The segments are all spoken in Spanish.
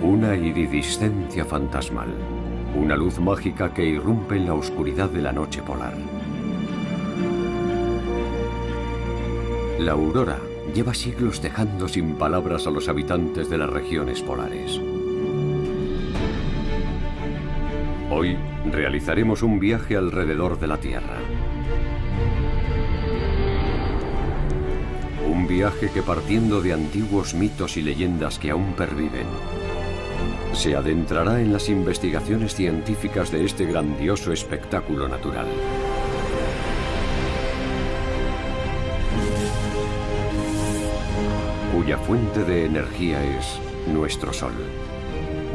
Una iridiscencia fantasmal. Una luz mágica que irrumpe en la oscuridad de la noche polar. La aurora lleva siglos dejando sin palabras a los habitantes de las regiones polares. Hoy realizaremos un viaje alrededor de la Tierra. Un viaje que, partiendo de antiguos mitos y leyendas que aún perviven, se adentrará en las investigaciones científicas de este grandioso espectáculo natural. Cuya fuente de energía es nuestro Sol.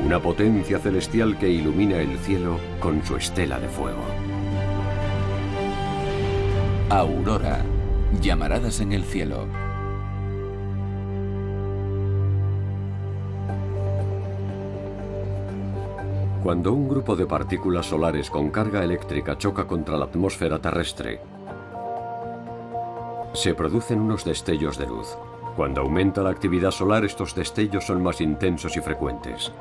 Una potencia celestial que ilumina el cielo con su estela de fuego. Aurora. Llamaradas en el cielo. Cuando un grupo de partículas solares con carga eléctrica choca contra la atmósfera terrestre, se producen unos destellos de luz. Cuando aumenta la actividad solar, estos destellos son más intensos y frecuentes.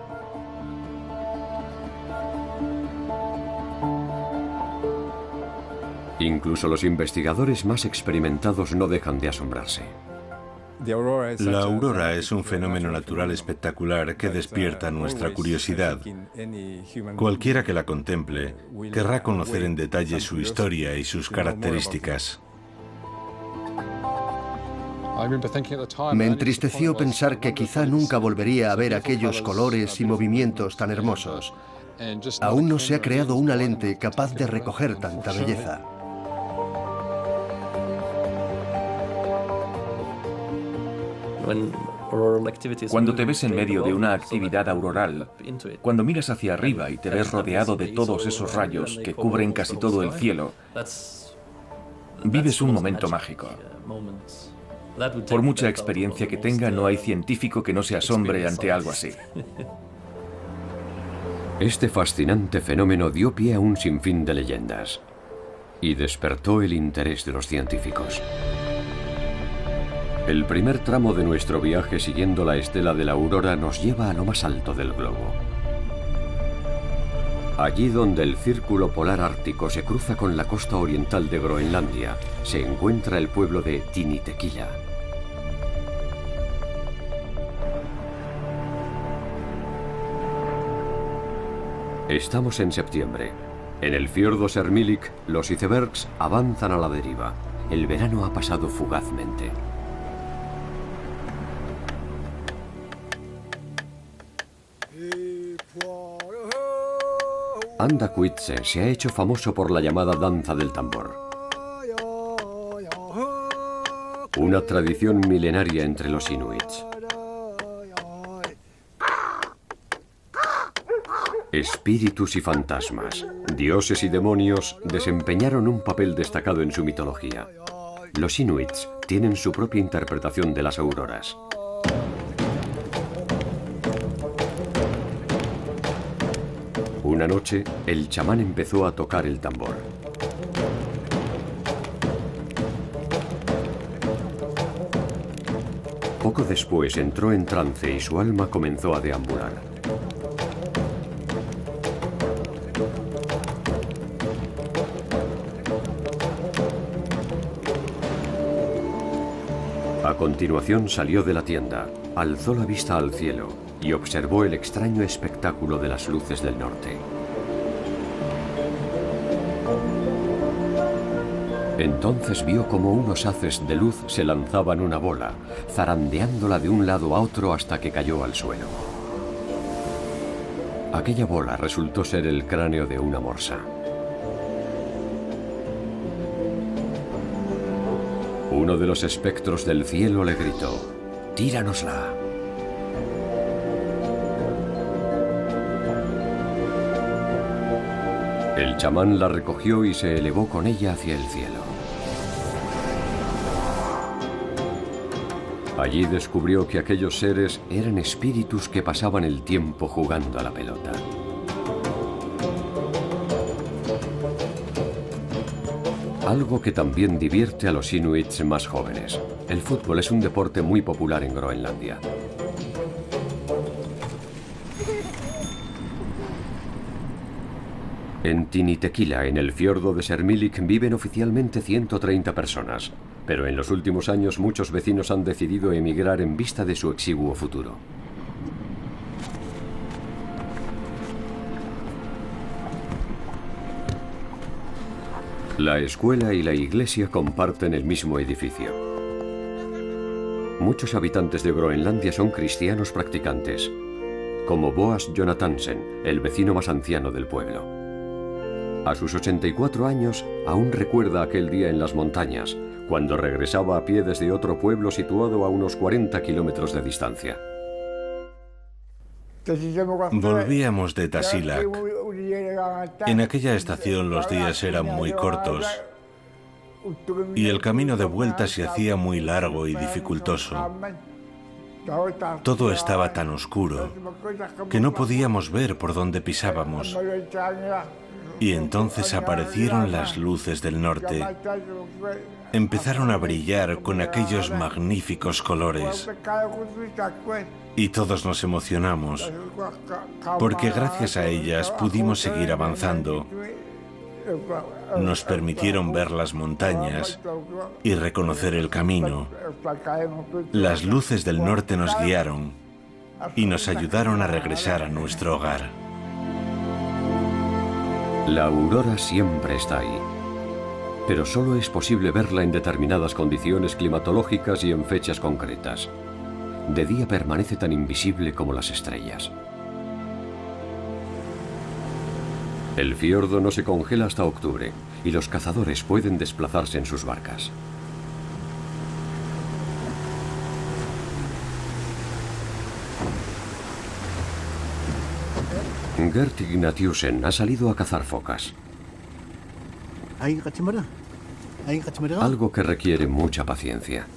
Incluso los investigadores más experimentados no dejan de asombrarse. La aurora es un fenómeno natural espectacular que despierta nuestra curiosidad. Cualquiera que la contemple querrá conocer en detalle su historia y sus características. Me entristeció pensar que quizá nunca volvería a ver aquellos colores y movimientos tan hermosos. Aún no se ha creado una lente capaz de recoger tanta belleza. Cuando te ves en medio de una actividad auroral, cuando miras hacia arriba y te ves rodeado de todos esos rayos que cubren casi todo el cielo, vives un momento mágico. Por mucha experiencia que tenga, no hay científico que no se asombre ante algo así. Este fascinante fenómeno dio pie a un sinfín de leyendas y despertó el interés de los científicos. El primer tramo de nuestro viaje siguiendo la estela de la aurora nos lleva a lo más alto del globo. Allí donde el círculo polar ártico se cruza con la costa oriental de Groenlandia, se encuentra el pueblo de Tinitequilla. Estamos en septiembre. En el fiordo Sermilik, los icebergs avanzan a la deriva. El verano ha pasado fugazmente. Andacuitse se ha hecho famoso por la llamada danza del tambor. Una tradición milenaria entre los inuits. Espíritus y fantasmas, dioses y demonios desempeñaron un papel destacado en su mitología. Los inuits tienen su propia interpretación de las auroras. Una noche, el chamán empezó a tocar el tambor. Poco después entró en trance y su alma comenzó a deambular. A continuación salió de la tienda, alzó la vista al cielo y observó el extraño espectáculo de las luces del norte. Entonces vio como unos haces de luz se lanzaban una bola, zarandeándola de un lado a otro hasta que cayó al suelo. Aquella bola resultó ser el cráneo de una morsa. Uno de los espectros del cielo le gritó: «¡Tíranosla!». El chamán la recogió y se elevó con ella hacia el cielo. Allí descubrió que aquellos seres eran espíritus que pasaban el tiempo jugando a la pelota. Algo que también divierte a los inuits más jóvenes. El fútbol es un deporte muy popular en Groenlandia. En Tinitequila, en el fiordo de Sermilik, viven oficialmente 130 personas, pero en los últimos años muchos vecinos han decidido emigrar en vista de su exiguo futuro. La escuela y la iglesia comparten el mismo edificio. Muchos habitantes de Groenlandia son cristianos practicantes, como Boas Jonathansen, el vecino más anciano del pueblo. A sus 84 años, aún recuerda aquel día en las montañas, cuando regresaba a pie desde otro pueblo situado a unos 40 kilómetros de distancia. Volvíamos de Tasiilaq. En aquella estación los días eran muy cortos y el camino de vuelta se hacía muy largo y dificultoso. Todo estaba tan oscuro que no podíamos ver por dónde pisábamos. Y entonces aparecieron las luces del norte. Empezaron a brillar con aquellos magníficos colores. Y todos nos emocionamos, porque gracias a ellas pudimos seguir avanzando. Nos permitieron ver las montañas y reconocer el camino. Las luces del norte nos guiaron y nos ayudaron a regresar a nuestro hogar. La aurora siempre está ahí, pero solo es posible verla en determinadas condiciones climatológicas y en fechas concretas. De día permanece tan invisible como las estrellas. El fiordo no se congela hasta octubre y los cazadores pueden desplazarse en sus barcas. Gert Ignatiusen ha salido a cazar focas. Algo que requiere mucha paciencia.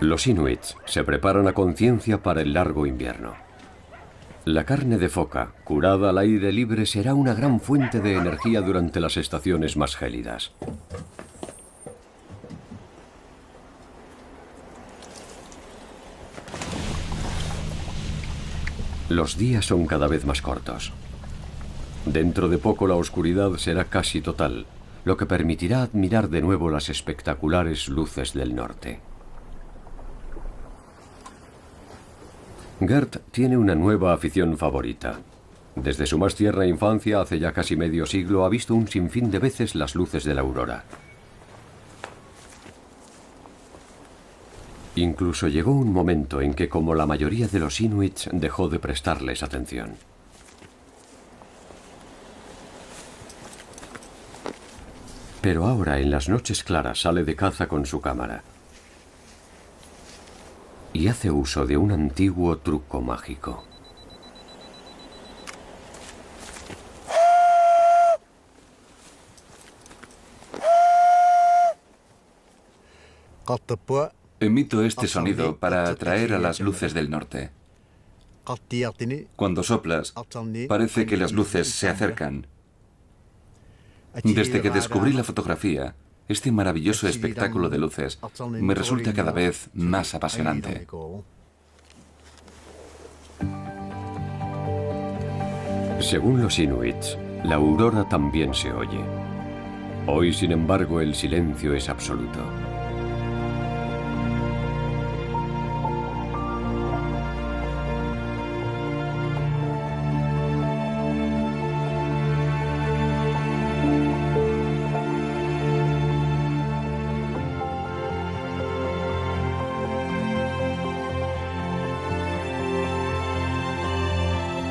Los inuits se preparan a conciencia para el largo invierno. La carne de foca, curada al aire libre, será una gran fuente de energía durante las estaciones más gélidas. Los días son cada vez más cortos. Dentro de poco la oscuridad será casi total, lo que permitirá admirar de nuevo las espectaculares luces del norte. Gert tiene una nueva afición favorita. Desde su más tierna infancia, hace ya casi medio siglo, ha visto un sinfín de veces las luces de la aurora. Incluso llegó un momento en que, como la mayoría de los inuits, dejó de prestarles atención. Pero ahora, en las noches claras, sale de caza con su cámara. Y hace uso de un antiguo truco mágico. Emito este sonido para atraer a las luces del norte. Cuando soplas, parece que las luces se acercan. Desde que descubrí la fotografía, este maravilloso espectáculo de luces me resulta cada vez más apasionante. Según los inuits, la aurora también se oye. Hoy, sin embargo, el silencio es absoluto.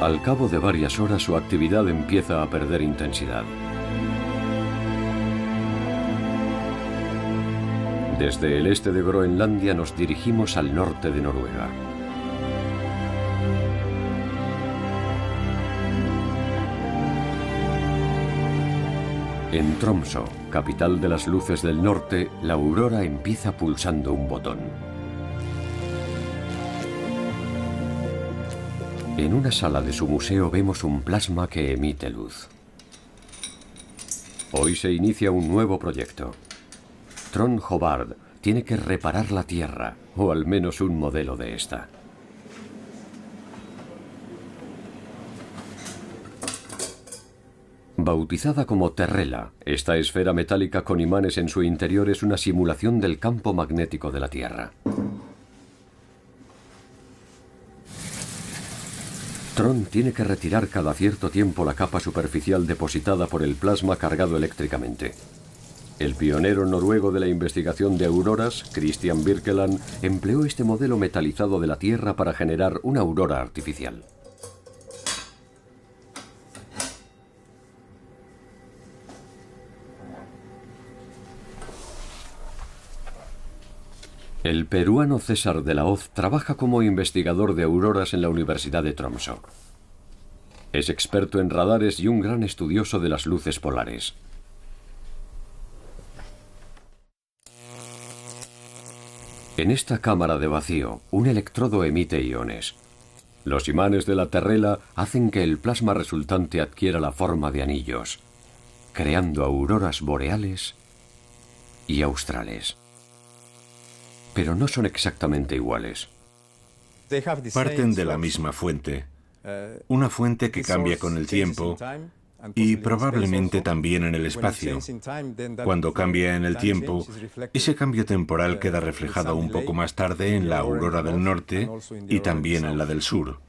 Al cabo de varias horas, su actividad empieza a perder intensidad. Desde el este de Groenlandia nos dirigimos al norte de Noruega. En Tromsø, capital de las luces del norte, la aurora empieza pulsando un botón. En una sala de su museo vemos un plasma que emite luz. Hoy se inicia un nuevo proyecto. Trond Hobart tiene que reparar la Tierra, o al menos un modelo de esta. Bautizada como Terrela, esta esfera metálica con imanes en su interior es una simulación del campo magnético de la Tierra. Trond tiene que retirar cada cierto tiempo la capa superficial depositada por el plasma cargado eléctricamente. El pionero noruego de la investigación de auroras, Christian Birkeland, empleó este modelo metalizado de la Tierra para generar una aurora artificial. El peruano César de la Hoz trabaja como investigador de auroras en la Universidad de Tromsø. Es experto en radares y un gran estudioso de las luces polares. En esta cámara de vacío, un electrodo emite iones. Los imanes de la Terrela hacen que el plasma resultante adquiera la forma de anillos, creando auroras boreales y australes. Pero no son exactamente iguales. Parten de la misma fuente, una fuente que cambia con el tiempo y probablemente también en el espacio. Cuando cambia en el tiempo, ese cambio temporal queda reflejado un poco más tarde en la aurora del norte y también en la del sur.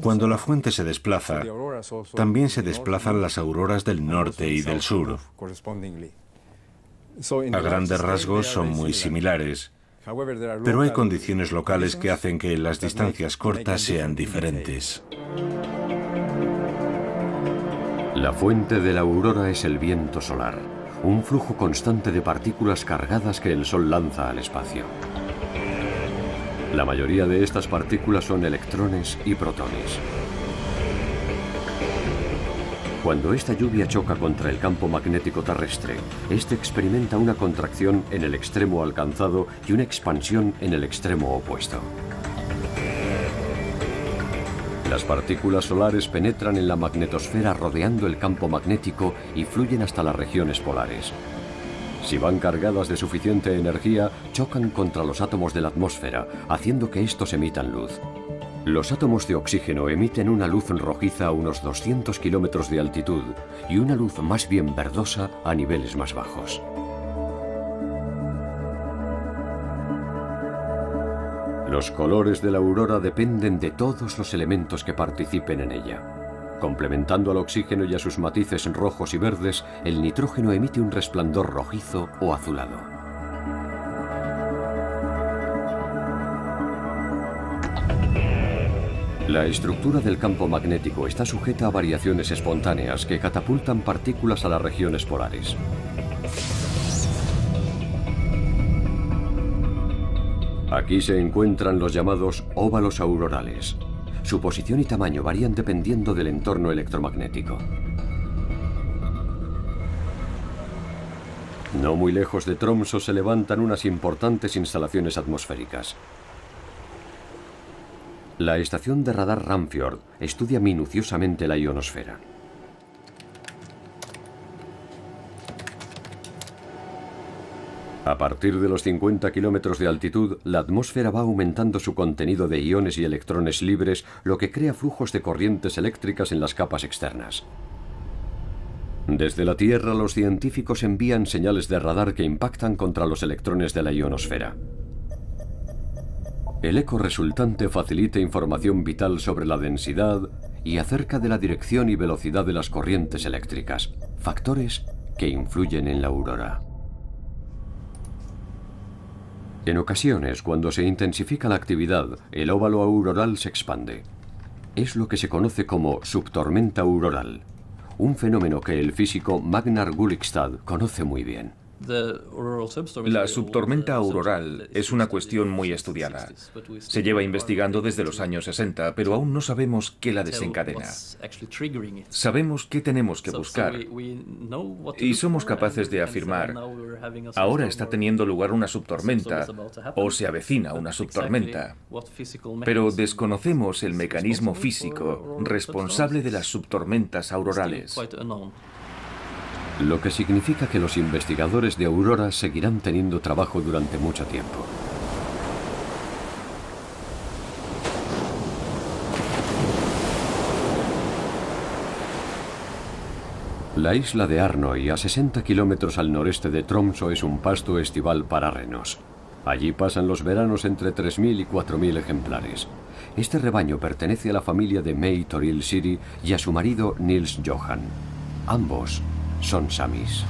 Cuando la fuente se desplaza, también se desplazan las auroras del norte y del sur. A grandes rasgos son muy similares, pero hay condiciones locales que hacen que las distancias cortas sean diferentes. La fuente de la aurora es el viento solar, un flujo constante de partículas cargadas que el Sol lanza al espacio. La mayoría de estas partículas son electrones y protones. Cuando esta lluvia choca contra el campo magnético terrestre, este experimenta una contracción en el extremo alcanzado y una expansión en el extremo opuesto. Las partículas solares penetran en la magnetosfera rodeando el campo magnético y fluyen hasta las regiones polares. Si van cargadas de suficiente energía, chocan contra los átomos de la atmósfera, haciendo que estos emitan luz. Los átomos de oxígeno emiten una luz rojiza a unos 200 kilómetros de altitud y una luz más bien verdosa a niveles más bajos. Los colores de la aurora dependen de todos los elementos que participen en ella. Complementando al oxígeno y a sus matices rojos y verdes, el nitrógeno emite un resplandor rojizo o azulado. La estructura del campo magnético está sujeta a variaciones espontáneas que catapultan partículas a las regiones polares. Aquí se encuentran los llamados óvalos aurorales. Su posición y tamaño varían dependiendo del entorno electromagnético. No muy lejos de Tromsø se levantan unas importantes instalaciones atmosféricas. La estación de radar Ramfjord estudia minuciosamente la ionosfera. A partir de los 50 kilómetros de altitud, la atmósfera va aumentando su contenido de iones y electrones libres, lo que crea flujos de corrientes eléctricas en las capas externas. Desde la Tierra, los científicos envían señales de radar que impactan contra los electrones de la ionosfera. El eco resultante facilita información vital sobre la densidad y acerca de la dirección y velocidad de las corrientes eléctricas, factores que influyen en la aurora. En ocasiones, cuando se intensifica la actividad, el óvalo auroral se expande. Es lo que se conoce como subtormenta auroral, un fenómeno que el físico Magnar Gullikstad conoce muy bien. La subtormenta auroral es una cuestión muy estudiada. Se lleva investigando desde los años 60, pero aún no sabemos qué la desencadena. Sabemos qué tenemos que buscar y somos capaces de afirmar: ahora está teniendo lugar una subtormenta o se avecina una subtormenta. Pero desconocemos el mecanismo físico responsable de las subtormentas aurorales. Lo que significa que los investigadores de auroras seguirán teniendo trabajo durante mucho tiempo. La isla de Arnøy, a 60 kilómetros al noreste de Tromsø, es un pasto estival para renos. Allí pasan los veranos entre 3.000 y 4.000 ejemplares. Este rebaño pertenece a la familia de May Toril Siri y a su marido Nils Johan. Ambos son samis.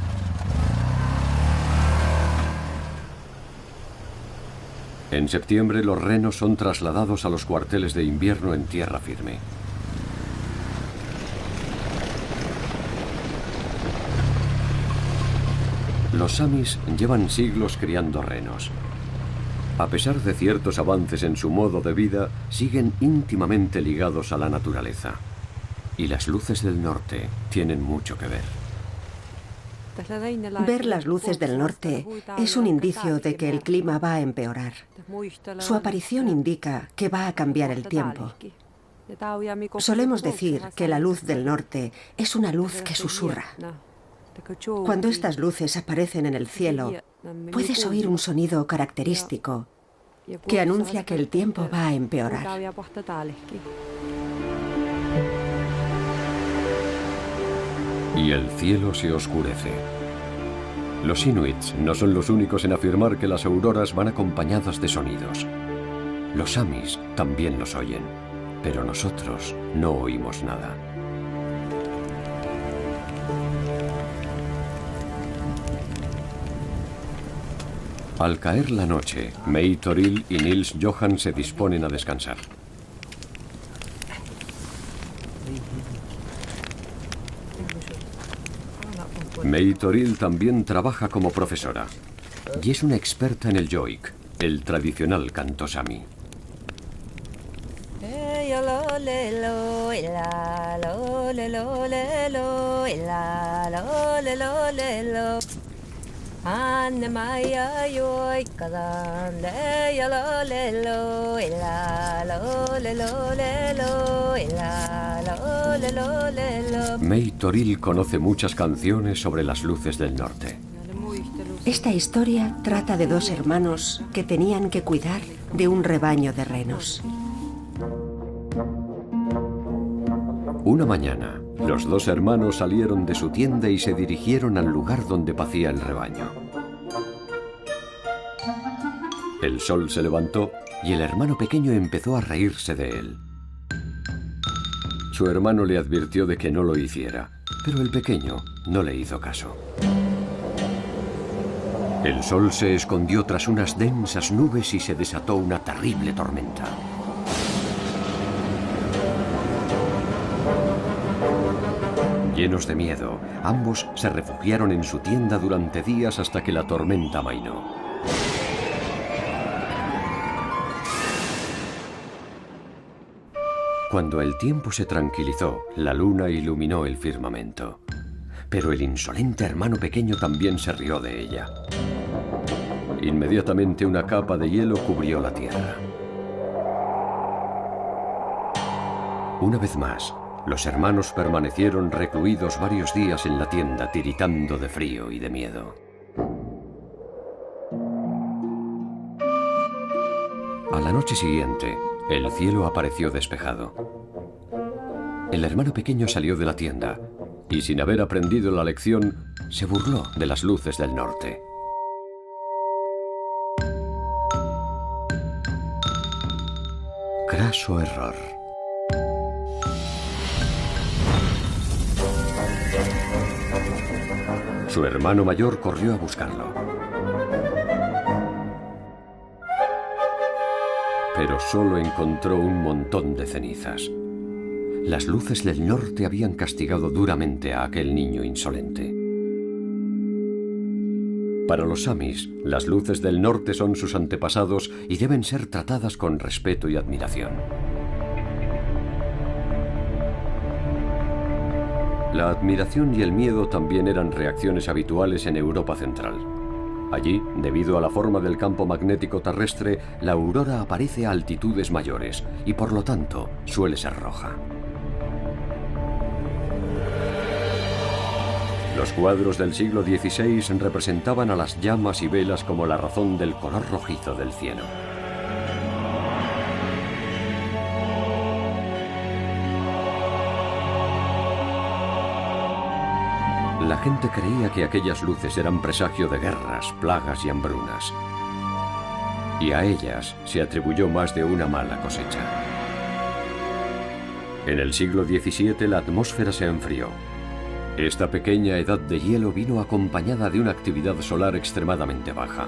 En septiembre los renos son trasladados a los cuarteles de invierno en tierra firme. Los samis llevan siglos criando renos. A pesar de ciertos avances en su modo de vida, siguen íntimamente ligados a la naturaleza. Y las luces del norte tienen mucho que ver. Ver las luces del norte es un indicio de que el clima va a empeorar. Su aparición indica que va a cambiar el tiempo. Solemos decir que la luz del norte es una luz que susurra. Cuando estas luces aparecen en el cielo, puedes oír un sonido característico que anuncia que el tiempo va a empeorar. Y el cielo se oscurece. Los inuits no son los únicos en afirmar que las auroras van acompañadas de sonidos. Los samis también los oyen, pero nosotros no oímos nada. Al caer la noche, May Toril y Nils Johan se disponen a descansar. May Toril también trabaja como profesora y es una experta en el joik, el tradicional canto sami. May Toril conoce muchas canciones sobre las luces del norte. Esta historia trata de dos hermanos que tenían que cuidar de un rebaño de renos. Una mañana, los dos hermanos salieron de su tienda y se dirigieron al lugar donde pacía el rebaño. El sol se levantó y el hermano pequeño empezó a reírse de él. Su hermano le advirtió de que no lo hiciera, pero el pequeño no le hizo caso. El sol se escondió tras unas densas nubes y se desató una terrible tormenta. Llenos de miedo, ambos se refugiaron en su tienda durante días hasta que la tormenta amainó. Cuando el tiempo se tranquilizó, la luna iluminó el firmamento. Pero el insolente hermano pequeño también se rió de ella. Inmediatamente una capa de hielo cubrió la tierra. Una vez más, los hermanos permanecieron recluidos varios días en la tienda, tiritando de frío y de miedo. A la noche siguiente, el cielo apareció despejado. El hermano pequeño salió de la tienda y, sin haber aprendido la lección, se burló de las luces del norte. Craso error. Su hermano mayor corrió a buscarlo. Pero solo encontró un montón de cenizas. Las luces del norte habían castigado duramente a aquel niño insolente. Para los samis, las luces del norte son sus antepasados y deben ser tratadas con respeto y admiración. La admiración y el miedo también eran reacciones habituales en Europa Central. Allí, debido a la forma del campo magnético terrestre, la aurora aparece a altitudes mayores y por lo tanto suele ser roja. Los cuadros del siglo XVI representaban a las llamas y velas como la razón del color rojizo del cielo. La gente creía que aquellas luces eran presagio de guerras, plagas y hambrunas. Y a ellas se atribuyó más de una mala cosecha. En el siglo XVII la atmósfera se enfrió. Esta pequeña edad de hielo vino acompañada de una actividad solar extremadamente baja.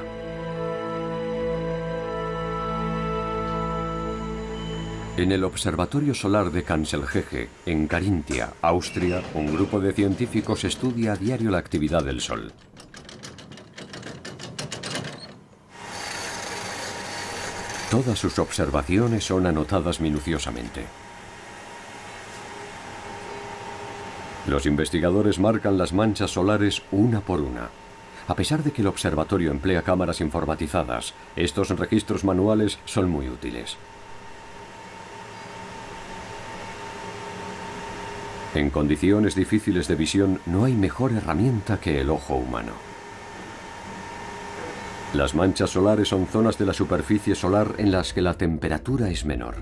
En el Observatorio Solar de Kanzelgege, en Carintia, Austria, un grupo de científicos estudia a diario la actividad del Sol. Todas sus observaciones son anotadas minuciosamente. Los investigadores marcan las manchas solares una por una. A pesar de que el observatorio emplea cámaras informatizadas, estos registros manuales son muy útiles. En condiciones difíciles de visión no hay mejor herramienta que el ojo humano. Las manchas solares son zonas de la superficie solar en las que la temperatura es menor.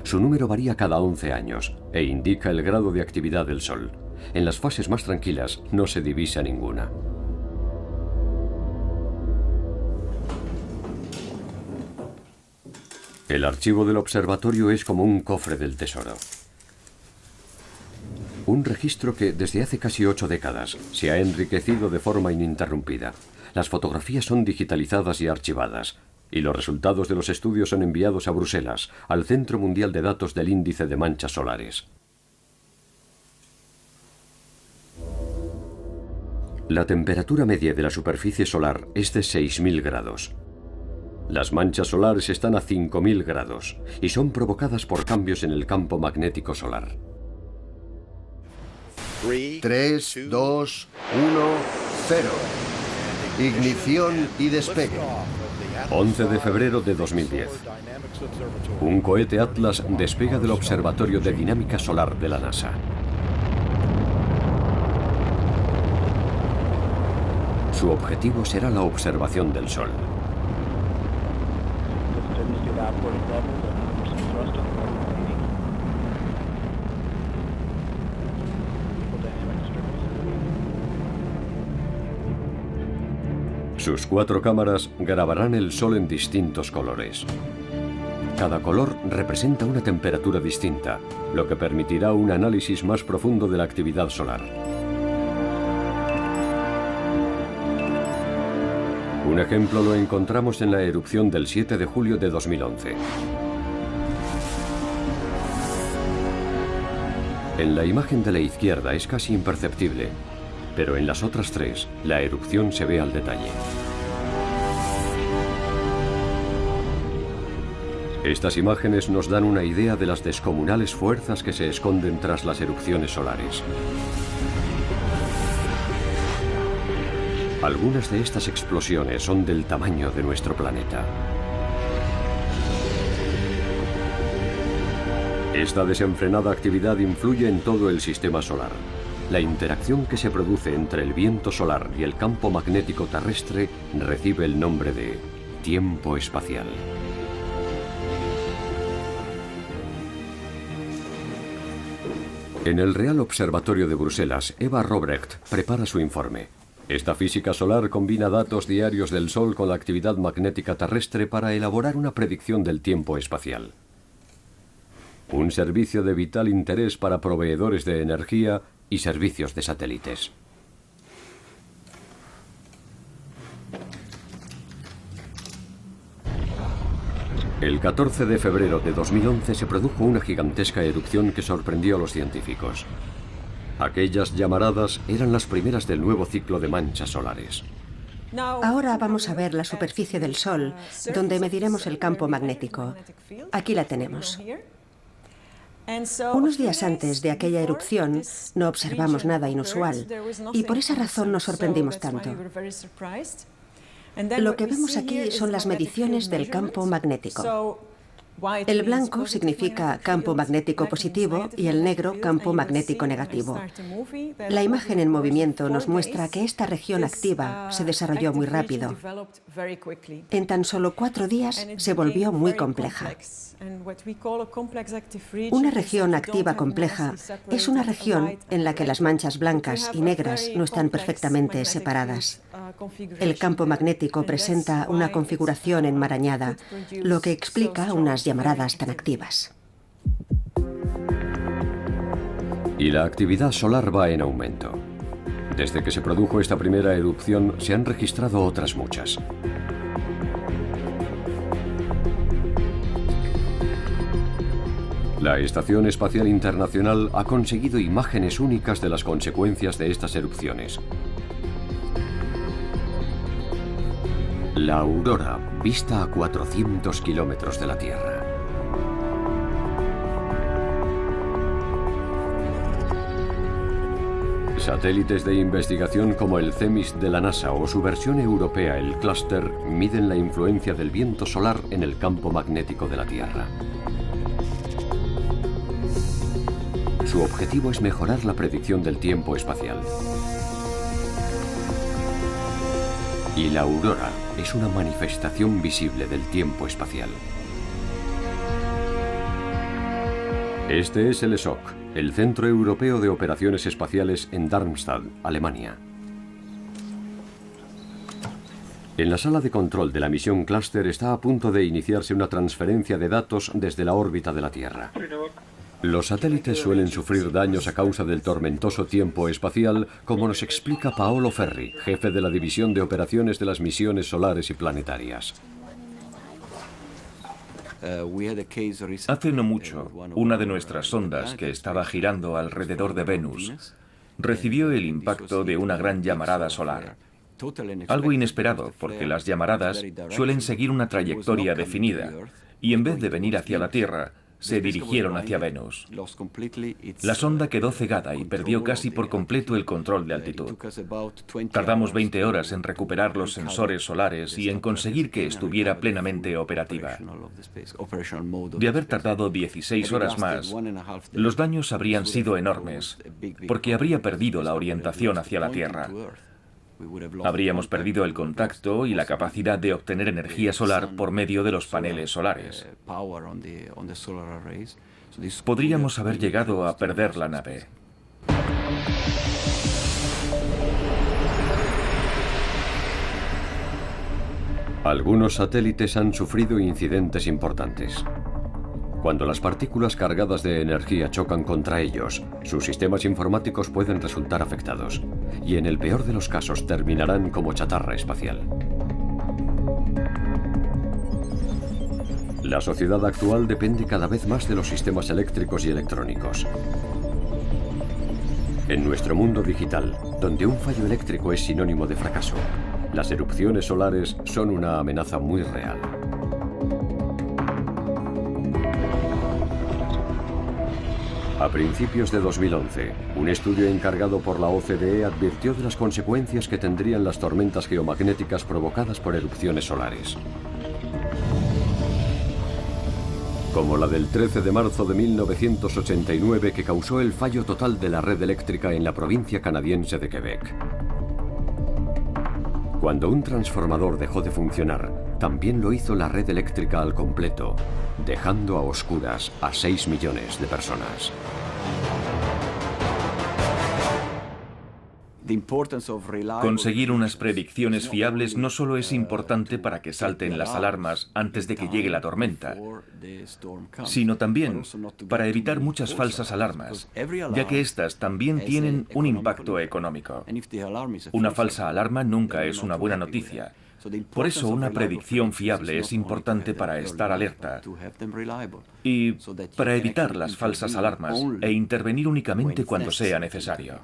Su número varía cada 11 años e indica el grado de actividad del Sol. En las fases más tranquilas no se divisa ninguna. El archivo del observatorio es como un cofre del tesoro. Un registro que desde hace casi 8 décadas se ha enriquecido de forma ininterrumpida. Las fotografías son digitalizadas y archivadas, y los resultados de los estudios son enviados a Bruselas, al Centro Mundial de Datos del Índice de Manchas Solares. La temperatura media de la superficie solar es de 6.000 grados. Las manchas solares están a 5.000 grados y son provocadas por cambios en el campo magnético solar. 3, 2, 1, 0. Ignición y despegue. 11 de febrero de 2010. Un cohete Atlas despega del Observatorio de Dinámica Solar de la NASA. Su objetivo será la observación del Sol. Sus 4 cámaras grabarán el Sol en distintos colores. Cada color representa una temperatura distinta, lo que permitirá un análisis más profundo de la actividad solar. Un ejemplo lo encontramos en la erupción del 7 de julio de 2011. En la imagen de la izquierda es casi imperceptible, pero en las otras 3 la erupción se ve al detalle. Estas imágenes nos dan una idea de las descomunales fuerzas que se esconden tras las erupciones solares. Algunas de estas explosiones son del tamaño de nuestro planeta. Esta desenfrenada actividad influye en todo el sistema solar. La interacción que se produce entre el viento solar y el campo magnético terrestre recibe el nombre de tiempo espacial. En el Real Observatorio de Bruselas, Eva Robrecht prepara su informe. Esta física solar combina datos diarios del Sol con la actividad magnética terrestre para elaborar una predicción del tiempo espacial. Un servicio de vital interés para proveedores de energía y servicios de satélites. El 14 de febrero de 2011 se produjo una gigantesca erupción que sorprendió a los científicos. Aquellas llamaradas eran las primeras del nuevo ciclo de manchas solares. Ahora vamos a ver la superficie del Sol, donde mediremos el campo magnético. Aquí la tenemos. Unos días antes de aquella erupción no observamos nada inusual y por esa razón nos sorprendimos tanto. Lo que vemos aquí son las mediciones del campo magnético. El blanco significa campo magnético positivo y el negro campo magnético negativo. La imagen en movimiento nos muestra que esta región activa se desarrolló muy rápido. En tan solo 4 días se volvió muy compleja. Una región activa compleja es una región en la que las manchas blancas y negras no están perfectamente separadas. El campo magnético presenta una configuración enmarañada, lo que explica unas llamaradas tan activas. Y la actividad solar va en aumento. Desde que se produjo esta primera erupción se han registrado otras muchas. La Estación Espacial Internacional ha conseguido imágenes únicas de las consecuencias de estas erupciones. La aurora, vista a 400 kilómetros de la Tierra. Satélites de investigación como el CEMIS de la NASA o su versión europea, el Cluster, miden la influencia del viento solar en el campo magnético de la Tierra. Su objetivo es mejorar la predicción del tiempo espacial. Y la aurora es una manifestación visible del tiempo espacial. Este es el ESOC, el Centro Europeo de Operaciones Espaciales en Darmstadt, Alemania. En la sala de control de la misión Cluster está a punto de iniciarse una transferencia de datos desde la órbita de la Tierra. Los satélites suelen sufrir daños a causa del tormentoso tiempo espacial, como nos explica Paolo Ferri, jefe de la División de Operaciones de las Misiones Solares y Planetarias. Hace no mucho, una de nuestras sondas, que estaba girando alrededor de Venus, recibió el impacto de una gran llamarada solar. Algo inesperado, porque las llamaradas suelen seguir una trayectoria definida, y en vez de venir hacia la Tierra, se dirigieron hacia Venus. La sonda quedó cegada y perdió casi por completo el control de altitud. Tardamos 20 horas en recuperar los sensores solares y en conseguir que estuviera plenamente operativa. De haber tardado 16 horas más, los daños habrían sido enormes, porque habría perdido la orientación hacia la Tierra. Habríamos perdido el contacto y la capacidad de obtener energía solar por medio de los paneles solares. Podríamos haber llegado a perder la nave. Algunos satélites han sufrido incidentes importantes. Cuando las partículas cargadas de energía chocan contra ellos, sus sistemas informáticos pueden resultar afectados y en el peor de los casos terminarán como chatarra espacial. La sociedad actual depende cada vez más de los sistemas eléctricos y electrónicos. En nuestro mundo digital, donde un fallo eléctrico es sinónimo de fracaso, las erupciones solares son una amenaza muy real. A principios de 2011, un estudio encargado por la OCDE advirtió de las consecuencias que tendrían las tormentas geomagnéticas provocadas por erupciones solares. Como la del 13 de marzo de 1989 que causó el fallo total de la red eléctrica en la provincia canadiense de Quebec. Cuando un transformador dejó de funcionar, también lo hizo la red eléctrica al completo, dejando a oscuras a 6 millones de personas. Conseguir unas predicciones fiables no solo es importante para que salten las alarmas antes de que llegue la tormenta, sino también para evitar muchas falsas alarmas, ya que éstas también tienen un impacto económico. Una falsa alarma nunca es una buena noticia. Por eso una predicción fiable es importante para estar alerta y para evitar las falsas alarmas e intervenir únicamente cuando sea necesario.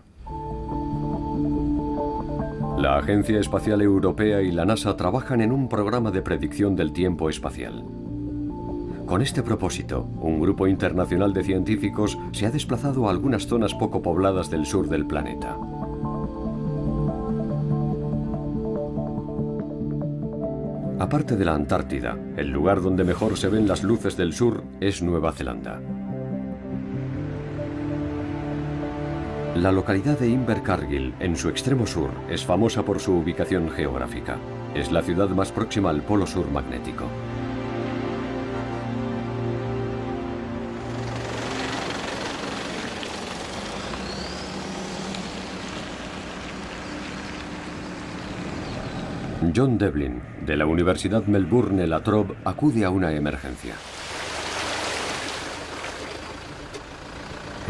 La Agencia Espacial Europea y la NASA trabajan en un programa de predicción del tiempo espacial. Con este propósito, un grupo internacional de científicos se ha desplazado a algunas zonas poco pobladas del sur del planeta. Aparte de la Antártida, el lugar donde mejor se ven las luces del sur es Nueva Zelanda. La localidad de Invercargill, en su extremo sur, es famosa por su ubicación geográfica. Es la ciudad más próxima al polo sur magnético. John Devlin, de la Universidad Melbourne La Trobe, acude a una emergencia.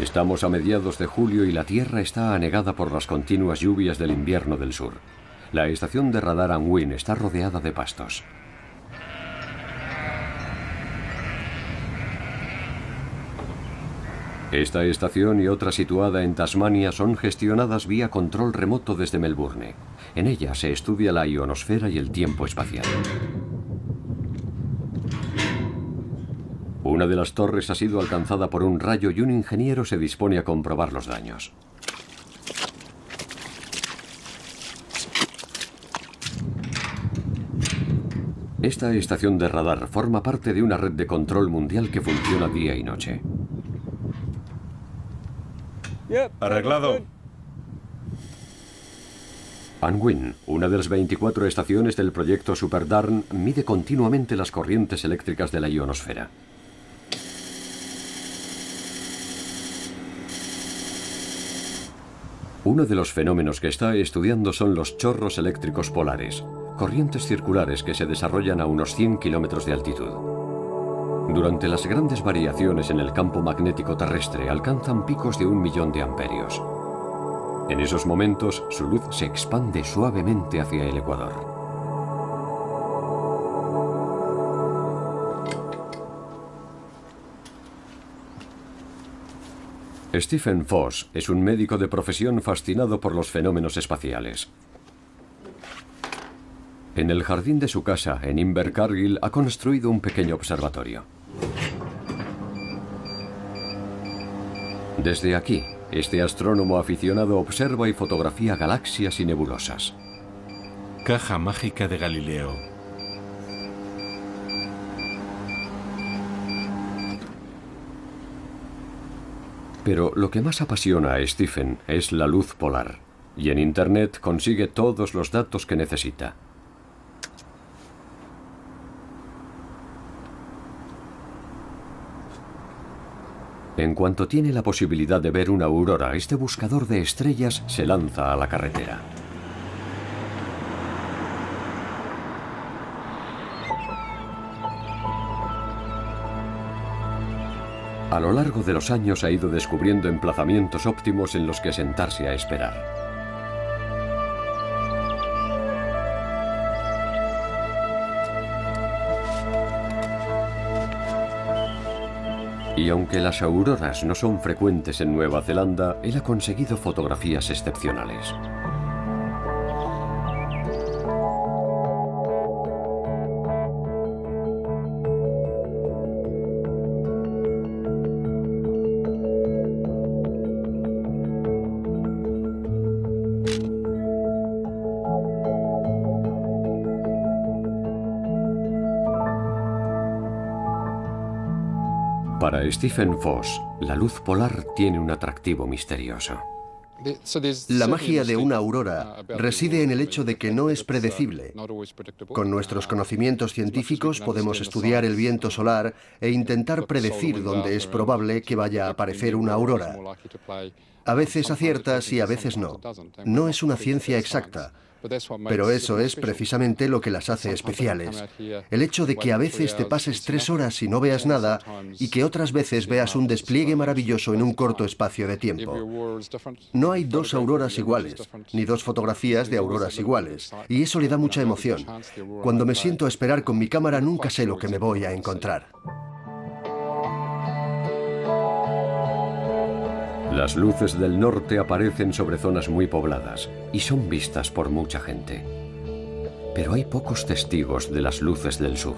Estamos a mediados de julio y la Tierra está anegada por las continuas lluvias del invierno del sur. La estación de radar Unwin está rodeada de pastos. Esta estación y otra situada en Tasmania son gestionadas vía control remoto desde Melbourne. En ella se estudia la ionosfera y el tiempo espacial. Una de las torres ha sido alcanzada por un rayo y un ingeniero se dispone a comprobar los daños. Esta estación de radar forma parte de una red de control mundial que funciona día y noche. Arreglado. Unwin, una de las 24 estaciones del proyecto SuperDARN, mide continuamente las corrientes eléctricas de la ionosfera. Uno de los fenómenos que está estudiando son los chorros eléctricos polares, corrientes circulares que se desarrollan a unos 100 kilómetros de altitud. Durante las grandes variaciones en el campo magnético terrestre alcanzan picos de 1.000.000 de amperios. En esos momentos, su luz se expande suavemente hacia el ecuador. Stephen Foss es un médico de profesión fascinado por los fenómenos espaciales. En el jardín de su casa, en Invercargill, ha construido un pequeño observatorio. Desde aquí, este astrónomo aficionado observa y fotografía galaxias y nebulosas. Caja mágica de Galileo. Pero lo que más apasiona a Stephen es la luz polar, y en Internet consigue todos los datos que necesita. En cuanto tiene la posibilidad de ver una aurora, este buscador de estrellas se lanza a la carretera. A lo largo de los años ha ido descubriendo emplazamientos óptimos en los que sentarse a esperar. Y aunque las auroras no son frecuentes en Nueva Zelanda, él ha conseguido fotografías excepcionales. Para Stephen Foss, la luz polar tiene un atractivo misterioso. La magia de una aurora reside en el hecho de que no es predecible. Con nuestros conocimientos científicos podemos estudiar el viento solar e intentar predecir dónde es probable que vaya a aparecer una aurora. A veces aciertas y a veces no. No es una ciencia exacta. Pero eso es precisamente lo que las hace especiales. El hecho de que a veces te pases 3 horas y no veas nada y que otras veces veas un despliegue maravilloso en un corto espacio de tiempo. No hay 2 auroras iguales, ni 2 fotografías de auroras iguales, y eso le da mucha emoción. Cuando me siento a esperar con mi cámara nunca sé lo que me voy a encontrar. Las luces del norte aparecen sobre zonas muy pobladas y son vistas por mucha gente. Pero hay pocos testigos de las luces del sur.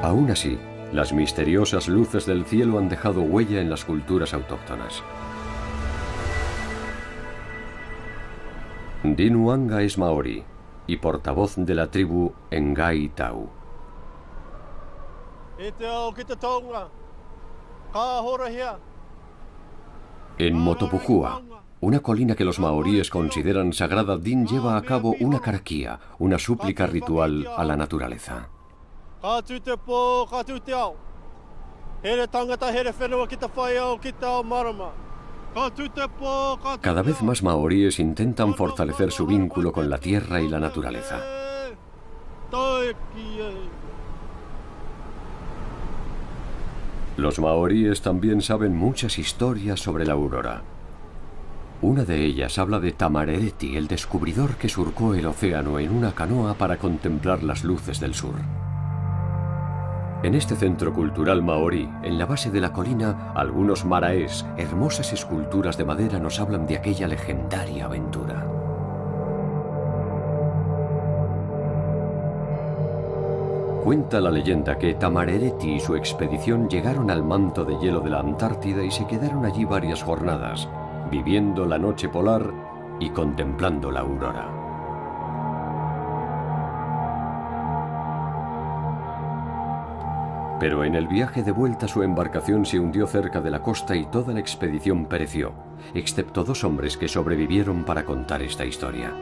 Aún así, las misteriosas luces del cielo han dejado huella en las culturas autóctonas. Dinuanga es maorí y portavoz de la tribu Ngai Tau. En Motopujua, una colina que los maoríes consideran sagrada, Din lleva a cabo una karakia, una súplica ritual a la naturaleza. Cada vez más maoríes intentan fortalecer su vínculo con la tierra y la naturaleza. Los maoríes también saben muchas historias sobre la aurora. Una de ellas habla de Tamarereti, el descubridor que surcó el océano en una canoa para contemplar las luces del sur. En este centro cultural maorí, en la base de la colina, algunos maraes, hermosas esculturas de madera, nos hablan de aquella legendaria aventura. Cuenta la leyenda que Tamarereti y su expedición llegaron al manto de hielo de la Antártida y se quedaron allí varias jornadas, viviendo la noche polar y contemplando la aurora. Pero en el viaje de vuelta su embarcación se hundió cerca de la costa y toda la expedición pereció, excepto 2 hombres que sobrevivieron para contar esta historia.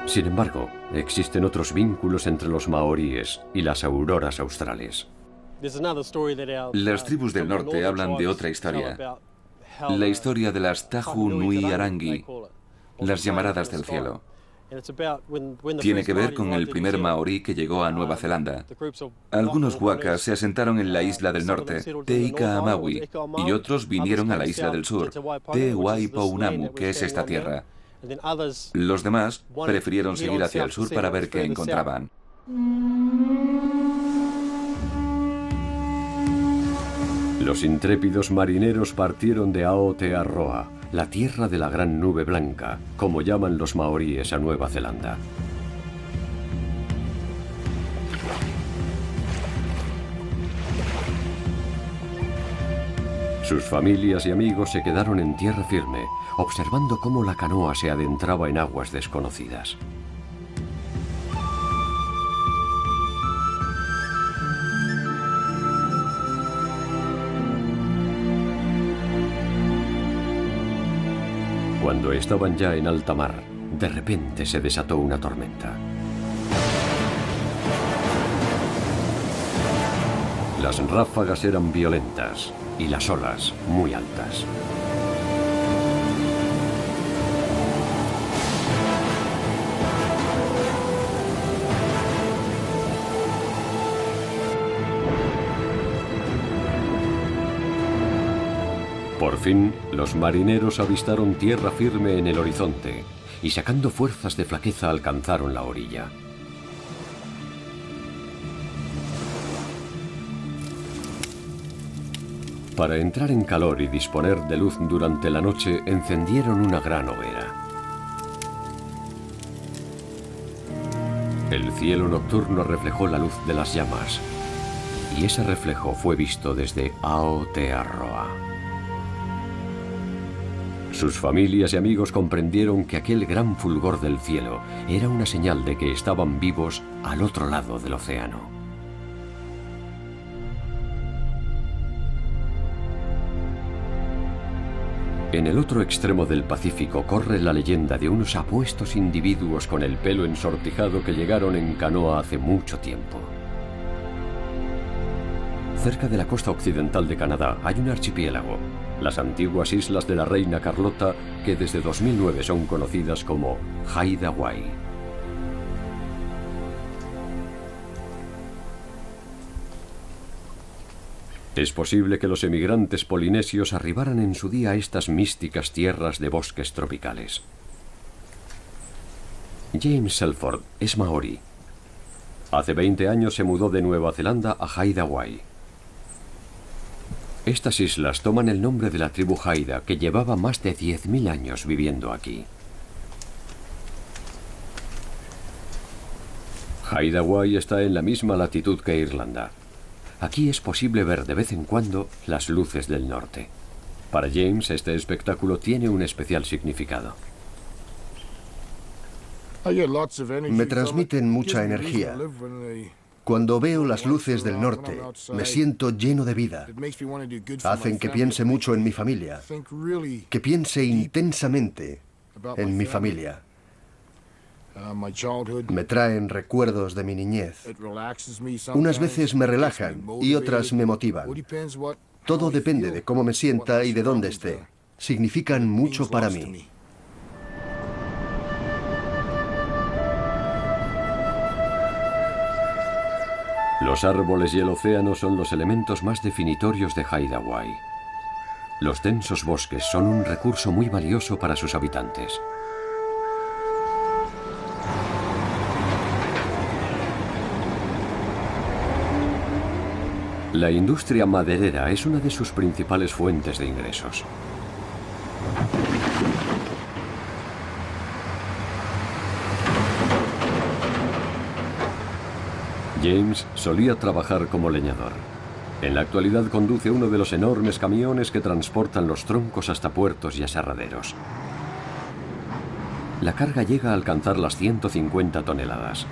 Sin embargo, existen otros vínculos entre los maoríes y las auroras australes. Las tribus del norte hablan de otra historia. La historia de las Tahu Nui Arangi, las llamaradas del cielo. Tiene que ver con el primer maorí que llegó a Nueva Zelanda. Algunos wakas se asentaron en la isla del norte, Te Ika Amawi, y otros vinieron a la isla del sur, Te Waipounamu, que es esta tierra. Los demás prefirieron seguir hacia el sur para ver qué encontraban. Los intrépidos marineros partieron de Aotearoa, la tierra de la gran nube blanca, como llaman los maoríes a Nueva Zelanda. Sus familias y amigos se quedaron en tierra firme, observando cómo la canoa se adentraba en aguas desconocidas. Cuando estaban ya en alta mar, de repente se desató una tormenta. Las ráfagas eran violentas y las olas muy altas. Por fin, los marineros avistaron tierra firme en el horizonte y, sacando fuerzas de flaqueza, alcanzaron la orilla. Para entrar en calor y disponer de luz durante la noche, encendieron una gran hoguera. El cielo nocturno reflejó la luz de las llamas, y ese reflejo fue visto desde Aotearoa. Sus familias y amigos comprendieron que aquel gran fulgor del cielo era una señal de que estaban vivos al otro lado del océano. En el otro extremo del Pacífico corre la leyenda de unos apuestos individuos con el pelo ensortijado que llegaron en canoa hace mucho tiempo. Cerca de la costa occidental de Canadá hay un archipiélago, las antiguas islas de la Reina Carlota, que desde 2009 son conocidas como Haida Gwaii. Es posible que los emigrantes polinesios arribaran en su día a estas místicas tierras de bosques tropicales. James Selford es maorí. Hace 20 años se mudó de Nueva Zelanda a Haida Gwaii. Estas islas toman el nombre de la tribu Haida, que llevaba más de 10.000 años viviendo aquí. Haida Gwaii está en la misma latitud que Irlanda. Aquí es posible ver de vez en cuando las luces del norte. Para James, este espectáculo tiene un especial significado. Me transmiten mucha energía. Cuando veo las luces del norte, me siento lleno de vida. Hacen que piense mucho en mi familia, que piense intensamente en mi familia. Me traen recuerdos de mi niñez. Unas veces me relajan y otras me motivan. Todo depende de cómo me sienta y de dónde esté. Significan mucho para mí. Los árboles y el océano son los elementos más definitorios de Haida Gwaii. Los densos bosques son un recurso muy valioso para sus habitantes. La industria maderera es una de sus principales fuentes de ingresos. James solía trabajar como leñador. En la actualidad conduce uno de los enormes camiones que transportan los troncos hasta puertos y aserraderos. La carga llega a alcanzar las 150 toneladas.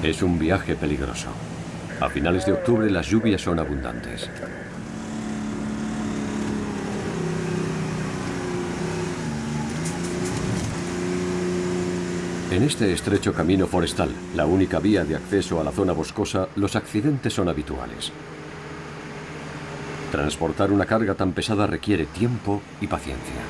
Es un viaje peligroso. A finales de octubre las lluvias son abundantes. En este estrecho camino forestal, la única vía de acceso a la zona boscosa, los accidentes son habituales. Transportar una carga tan pesada requiere tiempo y paciencia.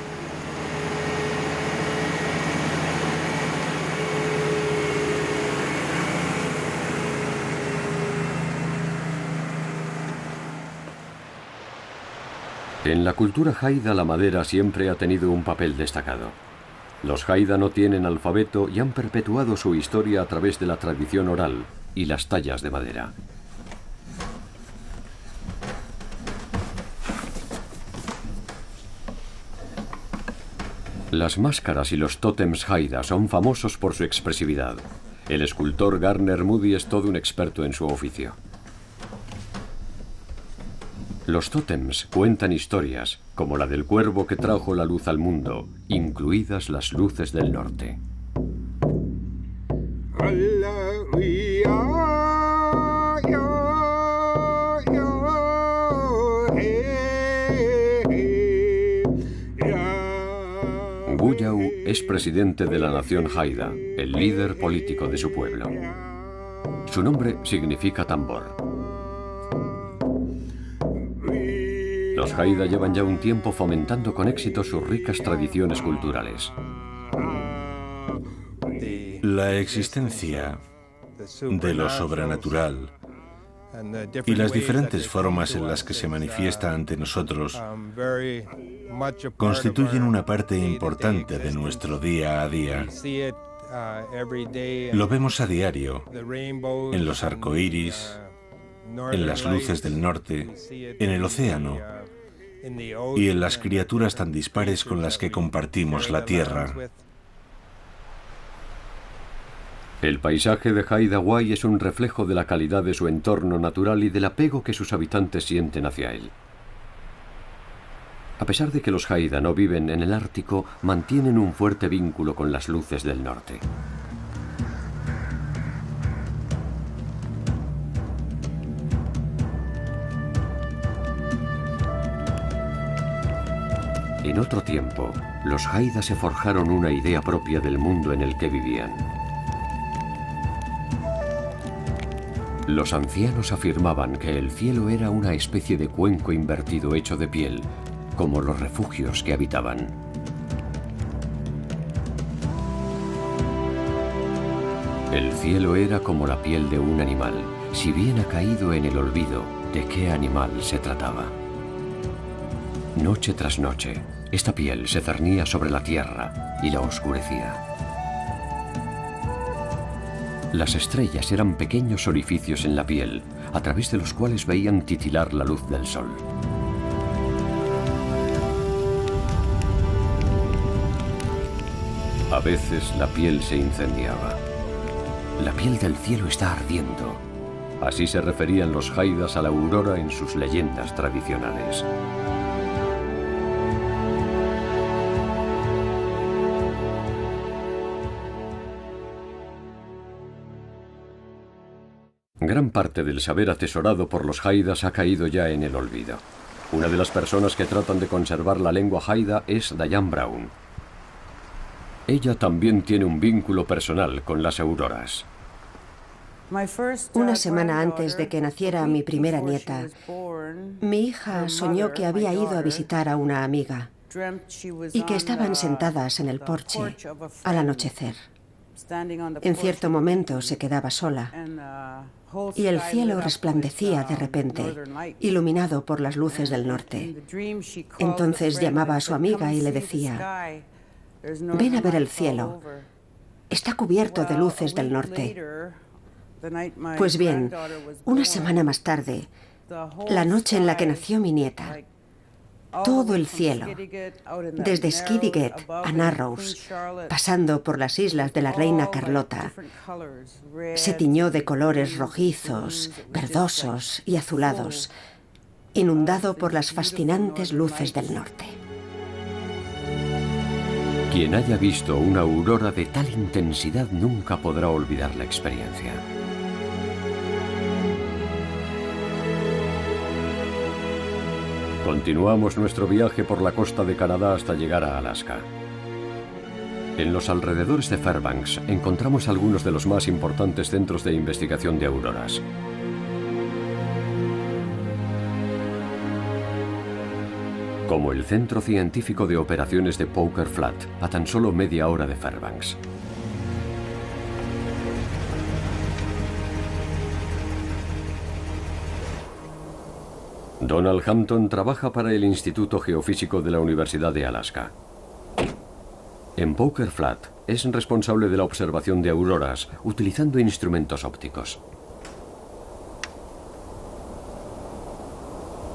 En la cultura Haida la madera siempre ha tenido un papel destacado. Los Haida no tienen alfabeto y han perpetuado su historia a través de la tradición oral y las tallas de madera. Las máscaras y los tótems Haida son famosos por su expresividad. El escultor Garner Moody es todo un experto en su oficio. Los tótems cuentan historias, como la del cuervo que trajo la luz al mundo, incluidas las luces del norte. Guyau es presidente de la nación Haida, el líder político de su pueblo. Su nombre significa tambor. Los Haida llevan ya un tiempo fomentando con éxito sus ricas tradiciones culturales. La existencia de lo sobrenatural y las diferentes formas en las que se manifiesta ante nosotros constituyen una parte importante de nuestro día a día. Lo vemos a diario, en los arcoíris, en las luces del norte, en el océano y en las criaturas tan dispares con las que compartimos la tierra. El paisaje de Haida Gwaii es un reflejo de la calidad de su entorno natural y del apego que sus habitantes sienten hacia él. A pesar de que los Haida no viven en el Ártico, mantienen un fuerte vínculo con las luces del norte. En otro tiempo, los Haida se forjaron una idea propia del mundo en el que vivían. Los ancianos afirmaban que el cielo era una especie de cuenco invertido hecho de piel, como los refugios que habitaban. El cielo era como la piel de un animal, si bien ha caído en el olvido de qué animal se trataba. Noche tras noche, esta piel se cernía sobre la tierra y la oscurecía. Las estrellas eran pequeños orificios en la piel, a través de los cuales veían titilar la luz del sol. A veces la piel se incendiaba. La piel del cielo está ardiendo. Así se referían los Haidas a la aurora en sus leyendas tradicionales. Gran parte del saber atesorado por los Haidas ha caído ya en el olvido. Una de las personas que tratan de conservar la lengua Haida es Diane Brown. Ella también tiene un vínculo personal con las auroras. Una semana antes de que naciera mi primera nieta, mi hija soñó que había ido a visitar a una amiga y que estaban sentadas en el porche al anochecer. En cierto momento se quedaba sola y el cielo resplandecía de repente, iluminado por las luces del norte. Entonces llamaba a su amiga y le decía: «Ven a ver el cielo. Está cubierto de luces del norte». Pues bien, una semana más tarde, la noche en la que nació mi nieta, todo el cielo, desde Skidegate a Narrows, pasando por las islas de la Reina Carlota, se tiñó de colores rojizos, verdosos y azulados, inundado por las fascinantes luces del norte. Quien haya visto una aurora de tal intensidad nunca podrá olvidar la experiencia. Continuamos nuestro viaje por la costa de Canadá hasta llegar a Alaska. En los alrededores de Fairbanks encontramos algunos de los más importantes centros de investigación de auroras. Como el Centro Científico de Operaciones de Poker Flat, a tan solo media hora de Fairbanks. Donald Hampton trabaja para el Instituto Geofísico de la Universidad de Alaska. En Poker Flat es responsable de la observación de auroras utilizando instrumentos ópticos.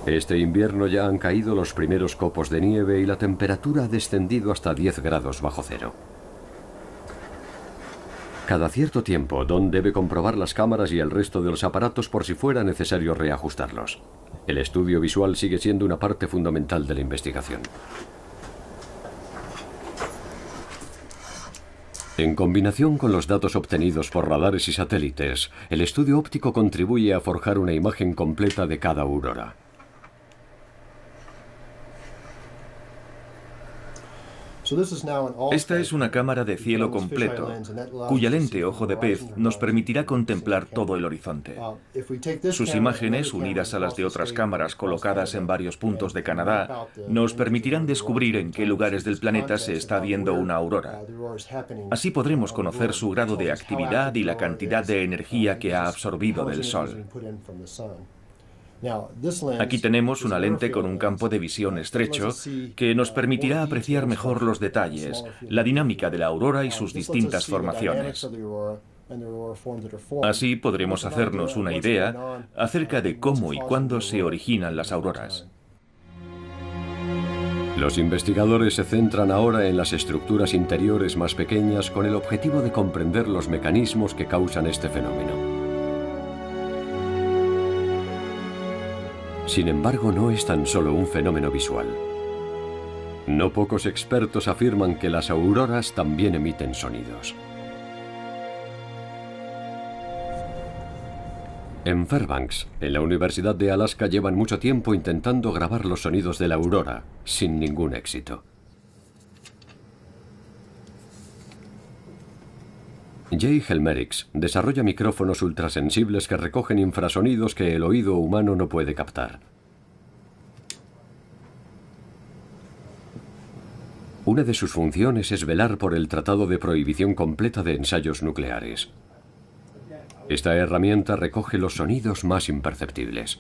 Este invierno ya han caído los primeros copos de nieve y la temperatura ha descendido hasta 10 grados bajo cero. Cada cierto tiempo, Don debe comprobar las cámaras y el resto de los aparatos por si fuera necesario reajustarlos. El estudio visual sigue siendo una parte fundamental de la investigación. En combinación con los datos obtenidos por radares y satélites, el estudio óptico contribuye a forjar una imagen completa de cada aurora. Esta es una cámara de cielo completo, cuya lente ojo de pez nos permitirá contemplar todo el horizonte. Sus imágenes, unidas a las de otras cámaras colocadas en varios puntos de Canadá, nos permitirán descubrir en qué lugares del planeta se está viendo una aurora. Así podremos conocer su grado de actividad y la cantidad de energía que ha absorbido del Sol. Aquí tenemos una lente con un campo de visión estrecho que nos permitirá apreciar mejor los detalles, la dinámica de la aurora y sus distintas formaciones. Así podremos hacernos una idea acerca de cómo y cuándo se originan las auroras. Los investigadores se centran ahora en las estructuras interiores más pequeñas con el objetivo de comprender los mecanismos que causan este fenómeno. Sin embargo, no es tan solo un fenómeno visual. No pocos expertos afirman que las auroras también emiten sonidos. En Fairbanks, en la Universidad de Alaska, llevan mucho tiempo intentando grabar los sonidos de la aurora, sin ningún éxito. Jay Helmerich desarrolla micrófonos ultrasensibles que recogen infrasonidos que el oído humano no puede captar. Una de sus funciones es velar por el Tratado de Prohibición Completa de Ensayos Nucleares. Esta herramienta recoge los sonidos más imperceptibles.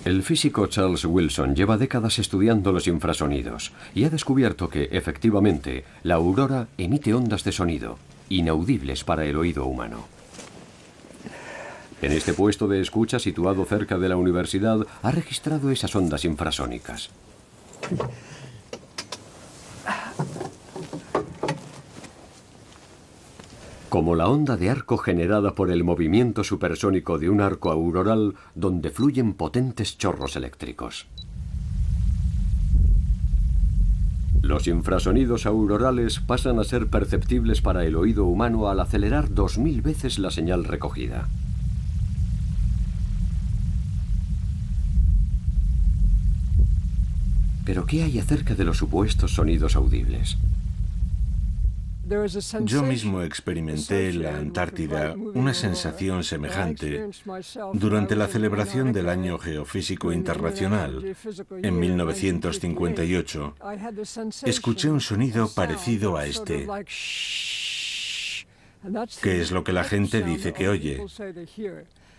El físico Charles Wilson lleva décadas estudiando los infrasonidos y ha descubierto que, efectivamente, la aurora emite ondas de sonido, inaudibles para el oído humano. En este puesto de escucha, situado cerca de la universidad, ha registrado esas ondas infrasónicas. Como la onda de arco generada por el movimiento supersónico de un arco auroral donde fluyen potentes chorros eléctricos. Los infrasonidos aurorales pasan a ser perceptibles para el oído humano al acelerar 2000 veces la señal recogida. ¿Pero qué hay acerca de los supuestos sonidos audibles? Yo mismo experimenté en la Antártida una sensación semejante durante la celebración del Año Geofísico Internacional en 1958. Escuché un sonido parecido a este, que es lo que la gente dice que oye.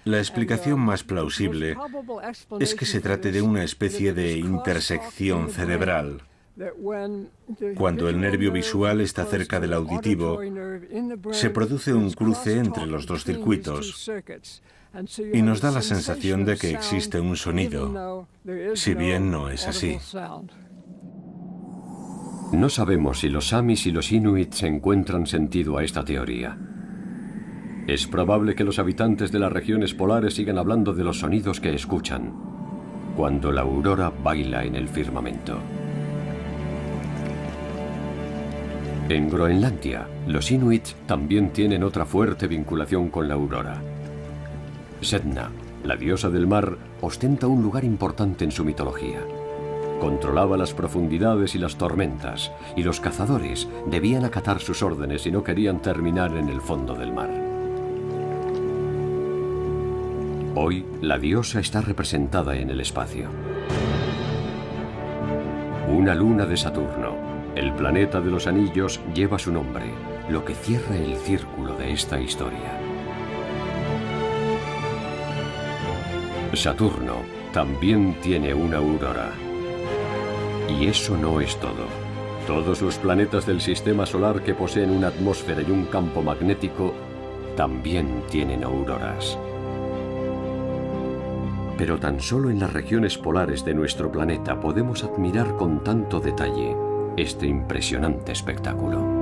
La explicación más plausible es que se trate de una especie de intersección cerebral. Cuando el nervio visual está cerca del auditivo, se produce un cruce entre los dos circuitos y nos da la sensación de que existe un sonido, si bien no es así. No sabemos si los samis y los inuits encuentran sentido a esta teoría. Es probable que los habitantes de las regiones polares sigan hablando de los sonidos que escuchan cuando la aurora baila en el firmamento. En Groenlandia, los inuits también tienen otra fuerte vinculación con la aurora. Sedna, la diosa del mar, ostenta un lugar importante en su mitología. Controlaba las profundidades y las tormentas, y los cazadores debían acatar sus órdenes si no querían terminar en el fondo del mar. Hoy, la diosa está representada en el espacio. Una luna de Saturno, el planeta de los anillos, lleva su nombre, lo que cierra el círculo de esta historia. Saturno también tiene una aurora. Y eso no es todo. Todos los planetas del sistema solar que poseen una atmósfera y un campo magnético también tienen auroras. Pero tan solo en las regiones polares de nuestro planeta podemos admirar con tanto detalle este impresionante espectáculo.